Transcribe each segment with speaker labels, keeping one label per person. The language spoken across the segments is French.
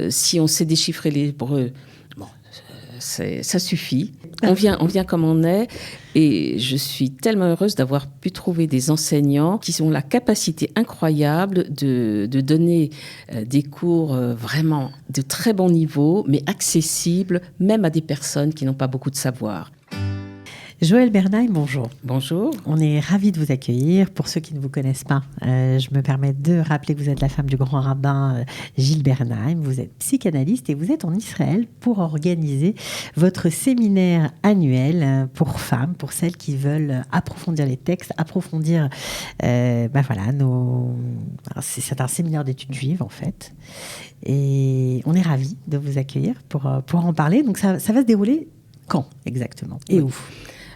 Speaker 1: Si on sait déchiffrer l'hébreu, bon, ça suffit. On vient comme on est. Et je suis tellement heureuse d'avoir pu trouver des enseignants qui ont la capacité incroyable de donner des cours vraiment de très bon niveau, mais accessibles même à des personnes qui n'ont pas beaucoup de savoir.
Speaker 2: Joëlle Bernheim, bonjour.
Speaker 1: Bonjour.
Speaker 2: On est ravis de vous accueillir. Pour ceux qui ne vous connaissent pas, je me permets de rappeler que vous êtes la femme du grand rabbin Gilles Bernheim. Vous êtes psychanalyste et vous êtes en Israël pour organiser votre séminaire annuel pour femmes, pour celles qui veulent approfondir les textes, approfondir... c'est un séminaire d'études juives, en fait. Et on est ravis de vous accueillir pour en parler. Donc ça va se dérouler quand exactement et où?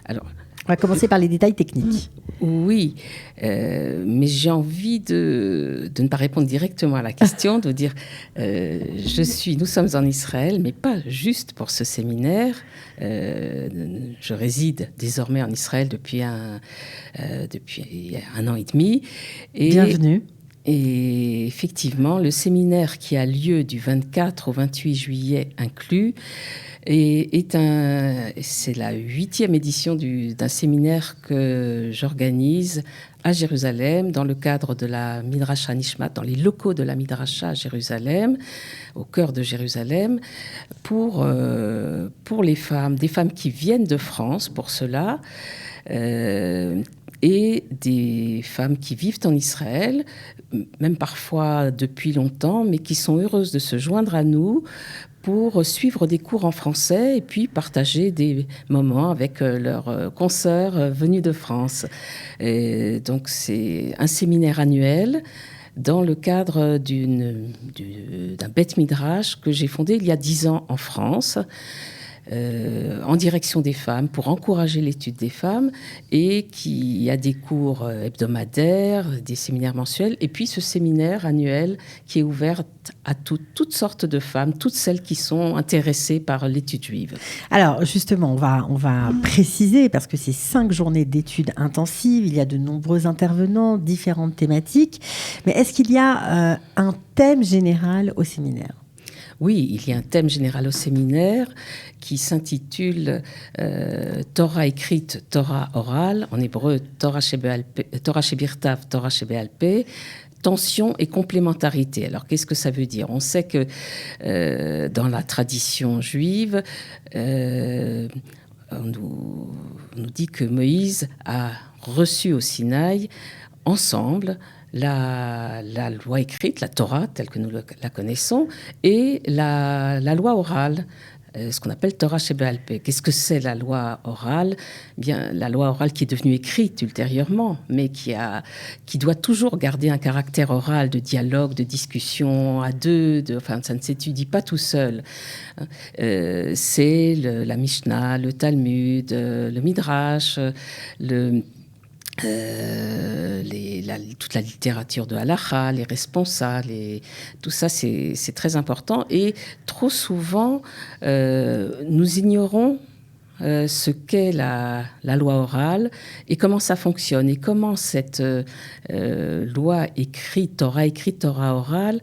Speaker 1: Alors,
Speaker 2: on va commencer par les détails techniques.
Speaker 1: Oui, mais j'ai envie de ne pas répondre directement à la question, de dire nous sommes en Israël, mais pas juste pour ce séminaire. Je réside désormais en Israël depuis un an et demi.
Speaker 2: Bienvenue.
Speaker 1: Et effectivement, le séminaire qui a lieu du 24 au 28 juillet inclus, c'est la 8e édition d'un séminaire que j'organise à Jérusalem, dans le cadre de la Midrasha Nishmat, dans les locaux de la Midrasha à Jérusalem, au cœur de Jérusalem, pour les femmes, des femmes qui viennent de France pour cela, et des femmes qui vivent en Israël, même parfois depuis longtemps, mais qui sont heureuses de se joindre à nous pour suivre des cours en français et puis partager des moments avec leurs consoeurs venus de France. Et donc c'est un séminaire annuel dans le cadre d'un Beth Midrash que j'ai fondé il y a 10 ans en France, en direction des femmes, pour encourager l'étude des femmes, et qui a des cours hebdomadaires, des séminaires mensuels, et puis ce séminaire annuel qui est ouvert à toutes sortes de femmes, toutes celles qui sont intéressées par l'étude juive.
Speaker 2: Alors justement, on va préciser, parce que c'est 5 journées d'études intensives, il y a de nombreux intervenants, différentes thématiques, mais est-ce qu'il y a un thème général au séminaire ?
Speaker 1: Oui, il y a un thème général au séminaire qui s'intitule Torah écrite, Torah orale, en hébreu Torah Shebirtav, Torah Shebe'al-Peh, tension et complémentarité. Alors, qu'est-ce que ça veut dire ? On sait que dans la tradition juive, on nous dit que Moïse a reçu au Sinaï ensemble la loi écrite, la Torah, telle que nous la connaissons, et la loi orale, ce qu'on appelle Torah Shebe'al-Peh. Qu'est-ce que c'est la loi orale ? Bien, la loi orale qui est devenue écrite ultérieurement, mais qui doit toujours garder un caractère oral, de dialogue, de discussion à deux, ça ne s'étudie pas tout seul. C'est la Mishnah, le Talmud, le Midrash, toute la littérature de Halacha, les responsables, tout ça c'est très important. Et trop souvent, nous ignorons ce qu'est la loi orale et comment ça fonctionne, et comment cette loi écrite, Torah orale,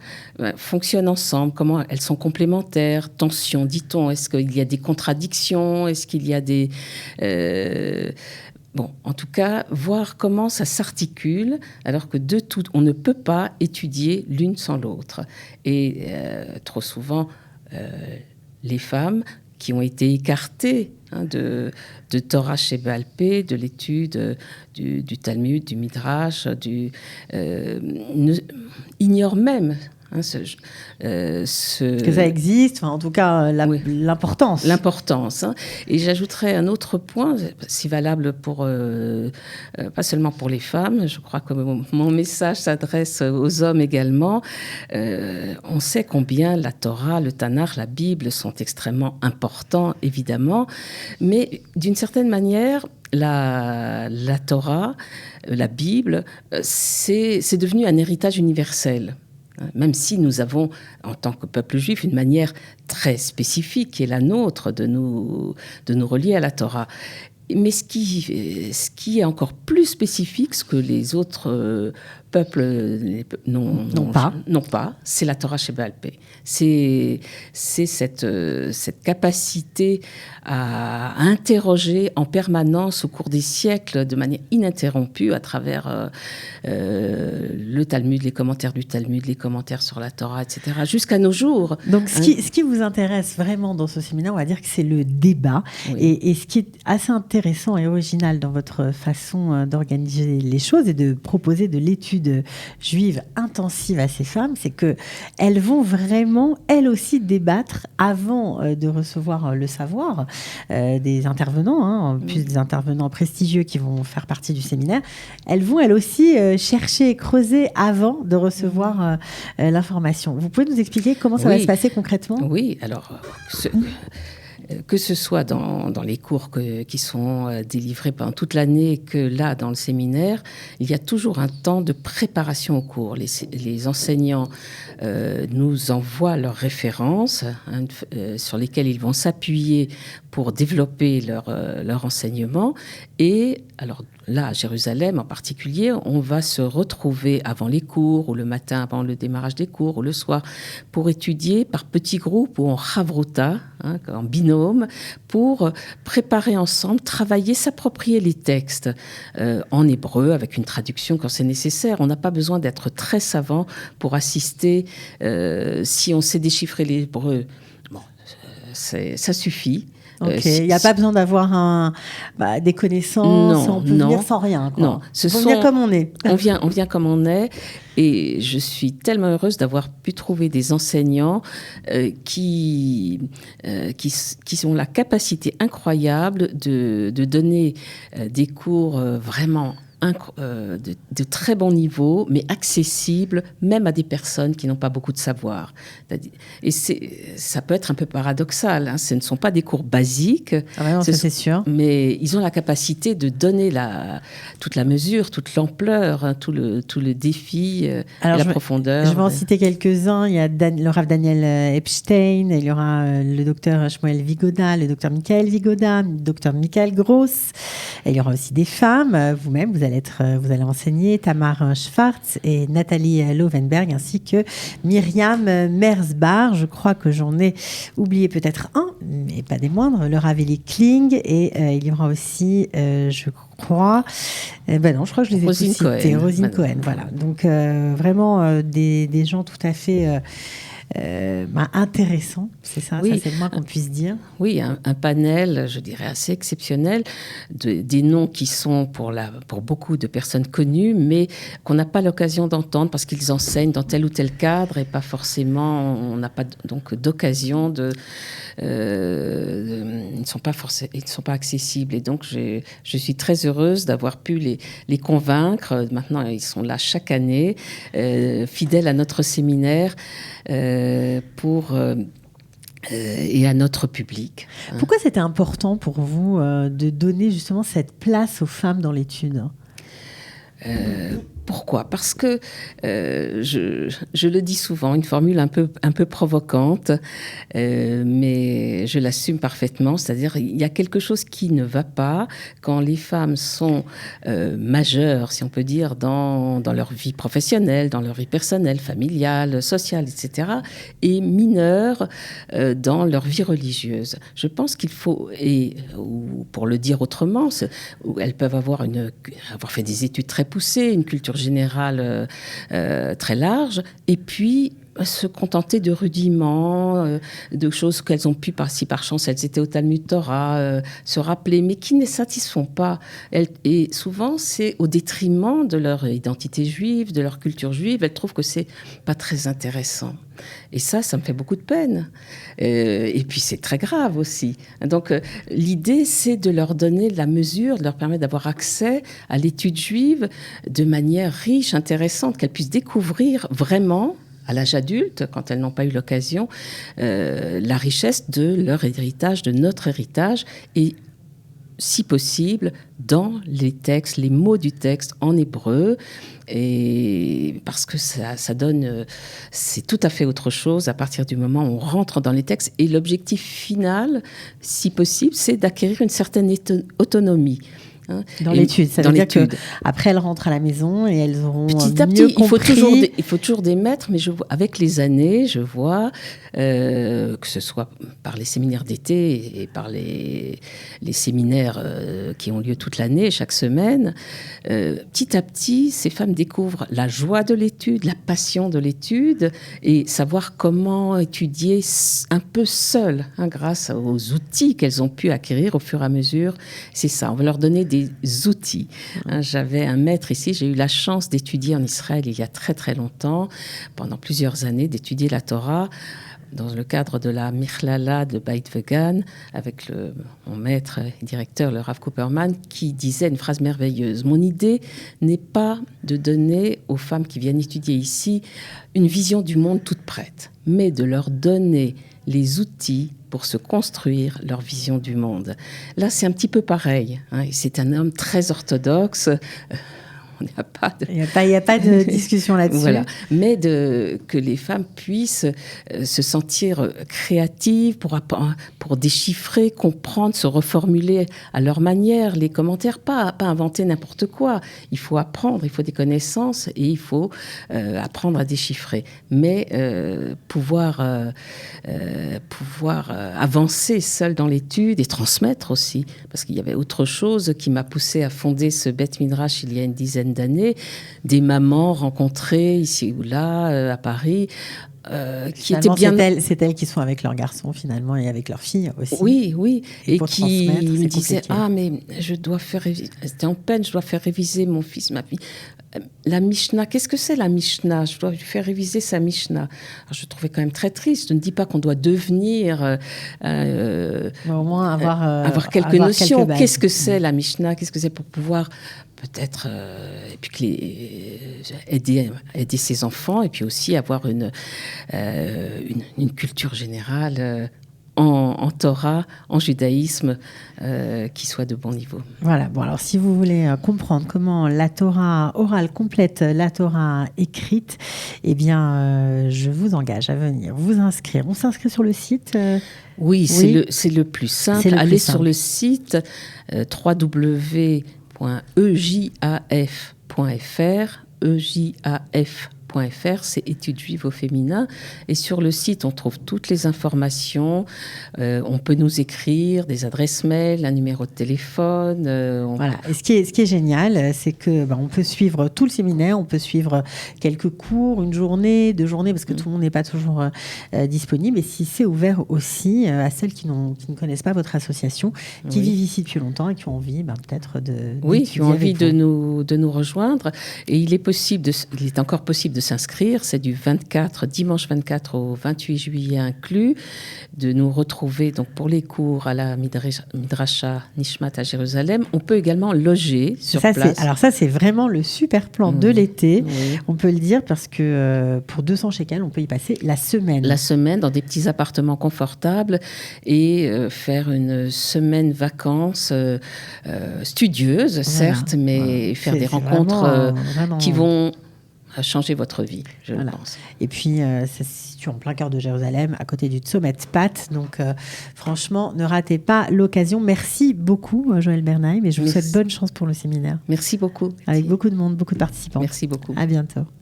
Speaker 1: fonctionne ensemble, comment elles sont complémentaires, tension, dit-on, est-ce qu'il y a des contradictions, est-ce qu'il y a des... Bon, en tout cas, voir comment ça s'articule, alors que de tout, on ne peut pas étudier l'une sans l'autre. Et trop souvent, les femmes qui ont été écartées de Torah Shebe'al-Peh, de l'étude du Talmud, du Midrash, ignorent même
Speaker 2: que ça existe, en tout cas l'importance.
Speaker 1: L'importance. Et j'ajouterais un autre point, si valable pour, pas seulement pour les femmes, je crois que mon message s'adresse aux hommes également. On sait combien la Torah, le Tanakh, la Bible sont extrêmement importants, évidemment, mais d'une certaine manière, la Torah, la Bible, c'est devenu un héritage universel. Même si nous avons, en tant que peuple juif, une manière très spécifique qui est la nôtre de nous relier à la Torah. Mais ce qui est encore plus spécifique, ce que les autres n'ont pas, c'est la Torah Sheba'al Peh. C'est cette capacité à interroger en permanence au cours des siècles de manière ininterrompue à travers le Talmud, les commentaires du Talmud, les commentaires sur la Torah, etc., jusqu'à nos jours.
Speaker 2: Donc ce qui vous intéresse vraiment dans ce séminaire, on va dire que c'est le débat. Oui. Et ce qui est assez intéressant et original dans votre façon d'organiser les choses et de proposer de l'étude juive intensive à ces femmes, c'est qu'elles vont vraiment, elles aussi, débattre avant de recevoir le savoir des intervenants, en plus des intervenants prestigieux qui vont faire partie du séminaire. Elles vont, elles aussi, chercher et creuser avant de recevoir l'information. Vous pouvez nous expliquer comment ça va se passer concrètement ?
Speaker 1: Oui, alors... que ce soit dans les cours qui sont délivrés pendant toute l'année, que là, dans le séminaire, il y a toujours un temps de préparation au cours. Les enseignants nous envoient leurs références sur lesquelles ils vont s'appuyer pour développer leur enseignement. Et alors là, à Jérusalem en particulier, on va se retrouver avant les cours, ou le matin avant le démarrage des cours, ou le soir, pour étudier par petits groupes ou en chavruta, en binôme, pour préparer ensemble, travailler, s'approprier les textes en hébreu, avec une traduction quand c'est nécessaire. On n'a pas besoin d'être très savant pour assister. Si on sait déchiffrer l'hébreu, ça suffit.
Speaker 2: Ok, il n'y a pas besoin d'avoir des connaissances, on peut venir sans rien. Quoi.
Speaker 1: Non,
Speaker 2: on vient comme on est.
Speaker 1: On vient comme on est, et je suis tellement heureuse d'avoir pu trouver des enseignants qui ont la capacité incroyable de donner des cours vraiment de très bon niveau, mais accessible même à des personnes qui n'ont pas beaucoup de savoir. Et ça peut être un peu paradoxal. Ce ne sont pas des cours basiques,
Speaker 2: non, ça c'est sûr.
Speaker 1: Mais ils ont la capacité de donner toute la mesure, toute l'ampleur, tout le défi, la profondeur.
Speaker 2: Je vais en citer quelques-uns. Il y a le Rav Daniel Epstein, il y aura le docteur Shmuel Vigoda, le docteur Michael Vigoda, le docteur Michael Gross. Et il y aura aussi des femmes. Vous-même, vous allez enseigner Tamar Schwartz et Nathalie Lovenberg, ainsi que Myriam Merzbar. Je crois que j'en ai oublié peut-être un, mais pas des moindres, le Rav Eli Kling. Et il y aura aussi, je crois que je les ai tous cités. Rosine Cohen, voilà. Donc, vraiment des gens tout à fait... intéressant, c'est ça,
Speaker 1: oui,
Speaker 2: ça c'est le moins qu'on puisse dire.
Speaker 1: Oui, un panel, je dirais, assez exceptionnel, des noms qui sont pour beaucoup de personnes connues, mais qu'on n'a pas l'occasion d'entendre parce qu'ils enseignent dans tel ou tel cadre et pas forcément, on n'a pas donc d'occasion ils ne sont pas accessibles. Et donc, je suis très heureuse d'avoir pu les convaincre. Maintenant, ils sont là chaque année, fidèles à notre séminaire, et à notre public.
Speaker 2: Pourquoi c'était important pour vous de donner justement cette place aux femmes dans l'étude ?
Speaker 1: Pourquoi ? Parce que, je le dis souvent, une formule un peu provocante, mais je l'assume parfaitement, c'est-à-dire il y a quelque chose qui ne va pas quand les femmes sont majeures, si on peut dire, dans leur vie professionnelle, dans leur vie personnelle, familiale, sociale, etc., et mineures dans leur vie religieuse. Je pense qu'il faut, ou pour le dire autrement, elles peuvent avoir fait des études très poussées, une culture générale très large, et puis se contenter de rudiments, de choses qu'elles ont pu, si par chance elles étaient au Talmud Torah, se rappeler, mais qui ne les satisfont pas. Et souvent, c'est au détriment de leur identité juive, de leur culture juive. Elles trouvent que c'est pas très intéressant. Et ça me fait beaucoup de peine. Et puis, c'est très grave aussi. Donc, l'idée, c'est de leur donner la mesure, de leur permettre d'avoir accès à l'étude juive de manière riche, intéressante, qu'elles puissent découvrir vraiment, à l'âge adulte, quand elles n'ont pas eu l'occasion, la richesse de leur héritage, de notre héritage, et si possible, dans les textes, les mots du texte en hébreu, et parce que ça donne, c'est tout à fait autre chose à partir du moment où on rentre dans les textes. Et l'objectif final, si possible, c'est d'acquérir une certaine autonomie. Hein.
Speaker 2: Dans l'étude, ça
Speaker 1: dans
Speaker 2: veut dire
Speaker 1: l'étude.
Speaker 2: qu'après, elles rentrent à la maison et elles auront
Speaker 1: Petit à
Speaker 2: mieux
Speaker 1: petit, il
Speaker 2: compris.
Speaker 1: faut toujours des maîtres, mais avec les années, je vois, que ce soit par les séminaires d'été et par les séminaires qui ont lieu toute l'année, chaque semaine, petit à petit, ces femmes découvrent la joie de l'étude, la passion de l'étude et savoir comment étudier un peu seules, hein, grâce aux outils qu'elles ont pu acquérir au fur et à mesure. C'est ça, on va leur donner des outils. Hein, j'avais un maître ici, j'ai eu la chance d'étudier en Israël il y a très très longtemps, pendant plusieurs années, d'étudier la Torah dans le cadre de la Michlala de Beit Vegan, avec mon maître et directeur, le Rav Cooperman, qui disait une phrase merveilleuse. Mon idée n'est pas de donner aux femmes qui viennent étudier ici une vision du monde toute prête, mais de leur donner les outils pour se construire leur vision du monde. Là, c'est un petit peu pareil. Hein, c'est un homme très orthodoxe. Il
Speaker 2: n'y a pas de discussion là-dessus.
Speaker 1: Voilà. Mais que les femmes puissent se sentir créatives pour déchiffrer, comprendre, se reformuler à leur manière les commentaires, pas inventer n'importe quoi. Il faut apprendre, il faut des connaissances et il faut apprendre à déchiffrer. Mais pouvoir avancer seul dans l'étude et transmettre aussi, parce qu'il y avait autre chose qui m'a poussée à fonder ce Beth Midrash il y a une dizaine d'années, des mamans rencontrées ici ou là, à Paris, qui étaient bien...
Speaker 2: C'est elles qui sont avec leurs garçons finalement et avec leurs filles aussi.
Speaker 1: Oui. Et qui me disaient,
Speaker 2: compliqué.
Speaker 1: Mais je dois faire réviser... C'était en peine, je dois faire réviser mon fils, ma fille. La Mishnah, qu'est-ce que c'est la Mishnah? Je dois lui faire réviser sa Mishnah. Alors, je trouvais quand même très triste. Je ne dis pas qu'on doit devenir...
Speaker 2: au moins
Speaker 1: avoir quelques notions. Qu'est-ce que c'est la Mishnah? Qu'est-ce que c'est pour pouvoir peut-être et puis aider ses enfants et puis aussi avoir une culture générale en Torah, en judaïsme, qui soit de bon niveau.
Speaker 2: Voilà, bon alors si vous voulez comprendre comment la Torah orale complète la Torah écrite, eh bien je vous engage à venir vous inscrire. On s'inscrit sur le site
Speaker 1: Oui, c'est le plus simple. Allez sur le site www.ejaf.fr, c'est études juives au féminin. Et sur le site, on trouve toutes les informations. On peut nous écrire des adresses mail, un numéro de téléphone.
Speaker 2: Voilà. Et ce qui est génial, c'est que on peut suivre tout le séminaire, on peut suivre quelques cours, une journée, 2 journées, parce que tout le monde n'est pas toujours disponible. Et si c'est ouvert aussi à celles qui ne connaissent pas votre association, qui vivent ici depuis longtemps et qui ont envie peut-être
Speaker 1: qui ont envie de nous rejoindre. Et il est encore possible de s'inscrire. C'est du dimanche 24 au 28 juillet inclus, de nous retrouver donc pour les cours à la Midrasha Nishmat à Jérusalem. On peut également loger sur place.
Speaker 2: Alors ça, c'est vraiment le super plan de l'été. On peut le dire parce que pour 200 shekels, on peut y passer la semaine.
Speaker 1: La semaine dans des petits appartements confortables et faire une semaine vacances studieuse, certes, mais faire des rencontres qui vont changer votre vie, je pense.
Speaker 2: Et puis, ça se situe en plein cœur de Jérusalem, à côté du Tzomet Pat. Donc, franchement, ne ratez pas l'occasion. Merci beaucoup, Joëlle Bernheim, et je vous souhaite bonne chance pour le séminaire.
Speaker 1: Merci beaucoup.
Speaker 2: Avec beaucoup de monde, beaucoup de participants.
Speaker 1: Merci beaucoup.
Speaker 2: À bientôt.